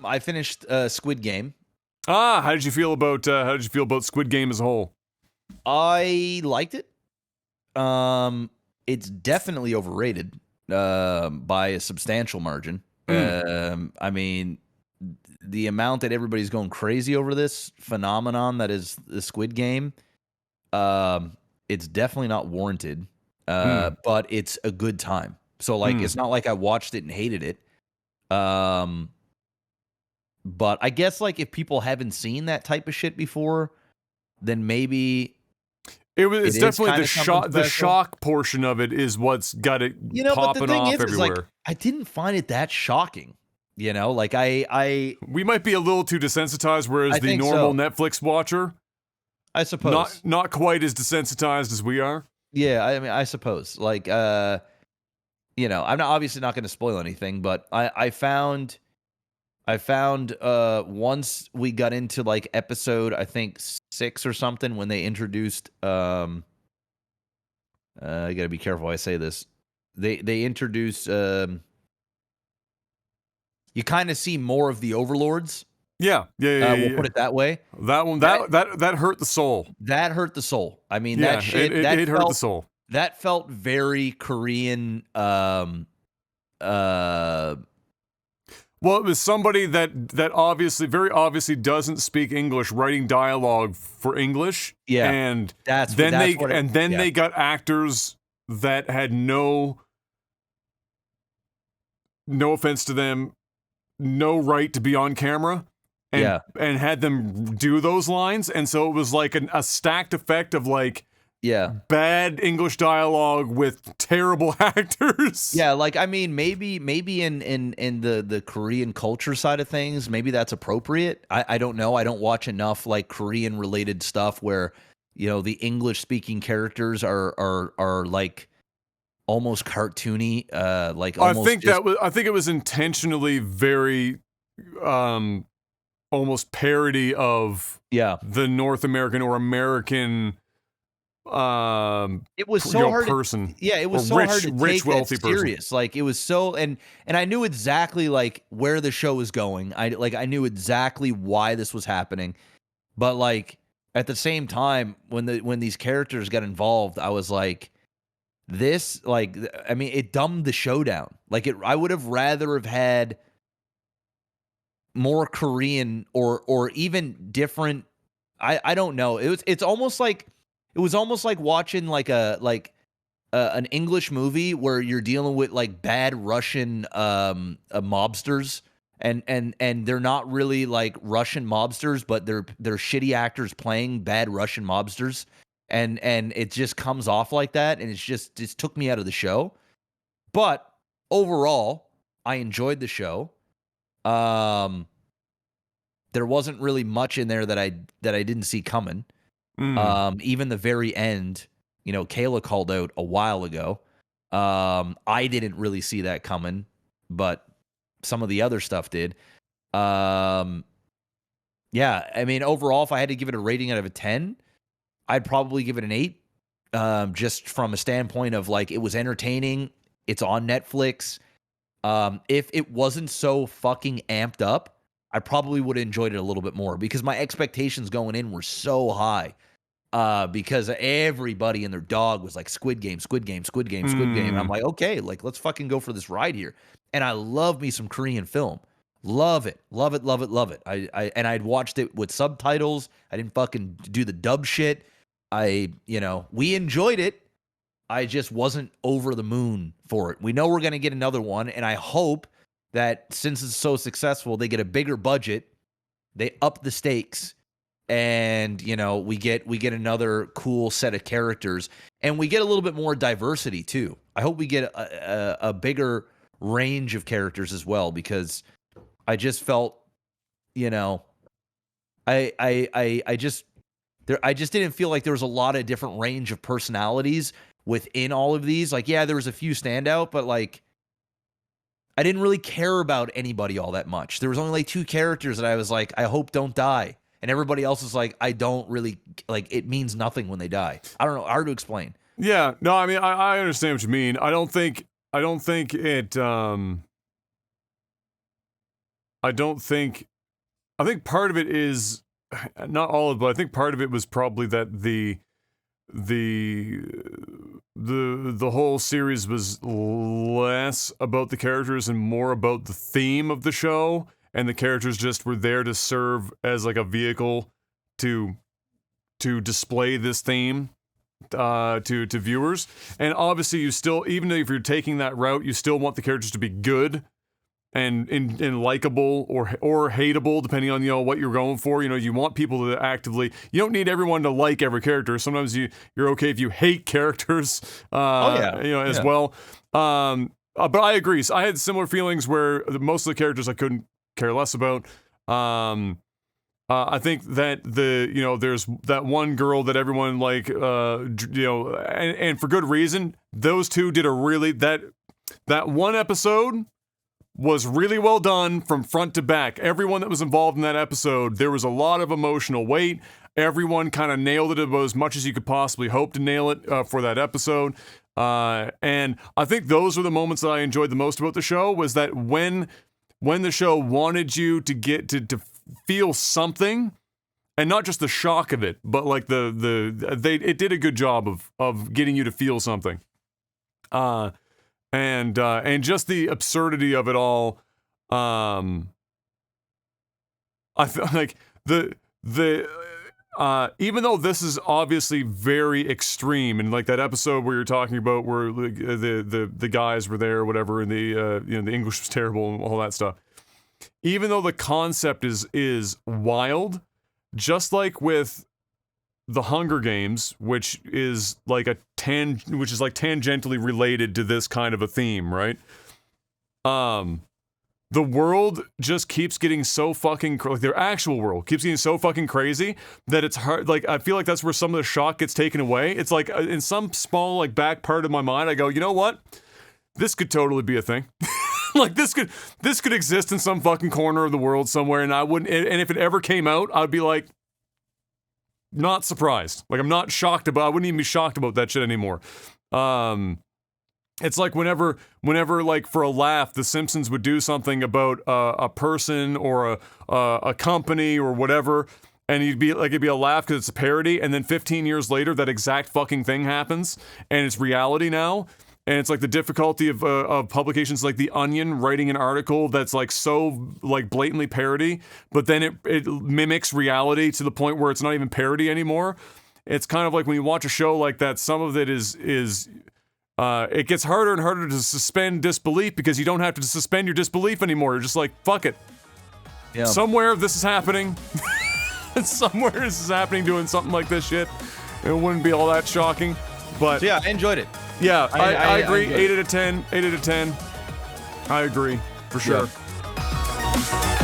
I finished Squid Game. How did you feel about Squid Game as a whole? I liked it. It's definitely overrated by a substantial margin. I mean, the amount that everybody's going crazy over this phenomenon that is the Squid Game, it's definitely not warranted. But it's a good time. So like, it's not like I watched it and hated it. But I guess like if people haven't seen that type of shit before, then maybe it's definitely the shock portion of it is what's got it popping off everywhere. Like, I didn't find it that shocking. Like we might be a little too desensitized, whereas the normal Netflix watcher, I suppose, not quite as desensitized as we are. Yeah, I mean, I suppose. Like, I'm obviously not going to spoil anything, but I found once we got into like episode, I think 6 or something, when they introduced I gotta be careful how I say this. They introduce you kind of see more of the overlords. Yeah. We'll put it that way. That one that hurt the soul. That hurt the soul. I mean, yeah, that shit it hurt the soul. That felt very Korean. Well, it was somebody that very obviously doesn't speak English, writing dialogue for English. Yeah, and they got actors that had no offense to them, no right to be on camera, and had them do those lines, and so it was like a stacked effect of like. Yeah, bad English dialogue with terrible actors. Yeah, like I mean, maybe in the Korean culture side of things, maybe that's appropriate. I don't know. I don't watch enough like Korean related stuff where the English speaking characters are like almost cartoony. Like almost I think it was intentionally very almost parody of the North American or American. It was so hard. It was so hard to take wealthy that serious. Person. Like it was so, and I knew exactly like where the show was going. I knew exactly why this was happening, but like at the same time, when these characters got involved, I was like, this, like, I mean, it dumbed the show down. Like I would have rather have had more Korean or even different. I don't know. It's almost like. It was almost like watching like an English movie where you're dealing with like bad Russian mobsters, and they're not really like Russian mobsters, but they're shitty actors playing bad Russian mobsters, and it just comes off like that, and it took me out of the show. But overall, I enjoyed the show. There wasn't really much in there that I didn't see coming. Even the very end, Kayla called out a while ago. I didn't really see that coming, but some of the other stuff did. Yeah, I mean, overall, if I had to give it a rating out of a 10, I'd probably give it an 8. Just from a standpoint of like, it was entertaining. It's on Netflix. If it wasn't so fucking amped up, I probably would have enjoyed it a little bit more because my expectations going in were so high. Because everybody and their dog was like Squid Game, Squid Game, Squid Game, Squid Game. And I'm like, okay, like let's fucking go for this ride here. And I love me some Korean film. Love it. Love it, love it, love it. I'd watched it with subtitles. I didn't fucking do the dub shit. We enjoyed it. I just wasn't over the moon for it. We know we're gonna get another one, and I hope that since it's so successful, they get a bigger budget, they up the stakes. And we get another cool set of characters, and we get a little bit more diversity too. I hope we get a bigger range of characters as well, because I just felt, I just didn't feel like there was a lot of different range of personalities within all of these. Like, yeah, there was a few standout, but like, I didn't really care about anybody all that much. There was only like 2 characters that I was like, I hope don't die. And everybody else is like, I don't really, like, it means nothing when they die. I don't know, hard to explain. Yeah, no, I mean, I understand what you mean. I don't think it, I think part of it is not all of it, but I think part of it was probably that the whole series was less about the characters and more about the theme of the show, and the characters just were there to serve as like a vehicle to display this theme to viewers. And obviously you still, even if you're taking that route, you still want the characters to be good and likable or hateable, depending on, you know, what you're going for. You know, you want people to actively, you don't need everyone to like every character. Sometimes you're okay if you hate characters, you know, as well. But I agree. So I had similar feelings where most of the characters I couldn't care less about. I think that there's that one girl that everyone like, and for good reason. Those two did that one episode was really well done from front to back. Everyone that was involved in that episode, there was a lot of emotional weight. Everyone kind of nailed it about as much as you could possibly hope to nail it for that episode. And I think those were the moments that I enjoyed the most about the show, was that when the show wanted you to get to feel something, and not just the shock of it, but like it did a good job of getting you to feel something. And just the absurdity of it all. I feel like even though this is obviously very extreme, and like that episode where you're talking about where the guys were there or whatever, and the English was terrible and all that stuff. Even though the concept is wild, just like with The Hunger Games, which is like tangentially related to this kind of a theme, right? The world just keeps getting so fucking like their actual world keeps getting so fucking crazy that it's hard. Like, I feel like that's where some of the shock gets taken away. It's like in some small like back part of my mind, I go, you know what? This could totally be a thing. Like this could exist in some fucking corner of the world somewhere, and I wouldn't. And if it ever came out, I'd be like, not surprised. Like, I'm not shocked about. I wouldn't even be shocked about that shit anymore. It's like whenever like for a laugh, The Simpsons would do something about a person or a company or whatever, and it'd be a laugh because it's a parody, and then 15 years later, that exact fucking thing happens, and it's reality now. And it's like the difficulty of publications like The Onion writing an article that's like so like blatantly parody, but then it mimics reality to the point where it's not even parody anymore. It's kind of like when you watch a show like that, some of it is it gets harder and harder to suspend disbelief because you don't have to suspend your disbelief anymore. You're just like, fuck it. Yeah. Somewhere this is happening. Somewhere this is happening doing something like this shit. It wouldn't be all that shocking. But so yeah, I enjoyed it. Yeah, I agree. 8 out of 10. 8 out of 10. I agree, for sure. Yeah.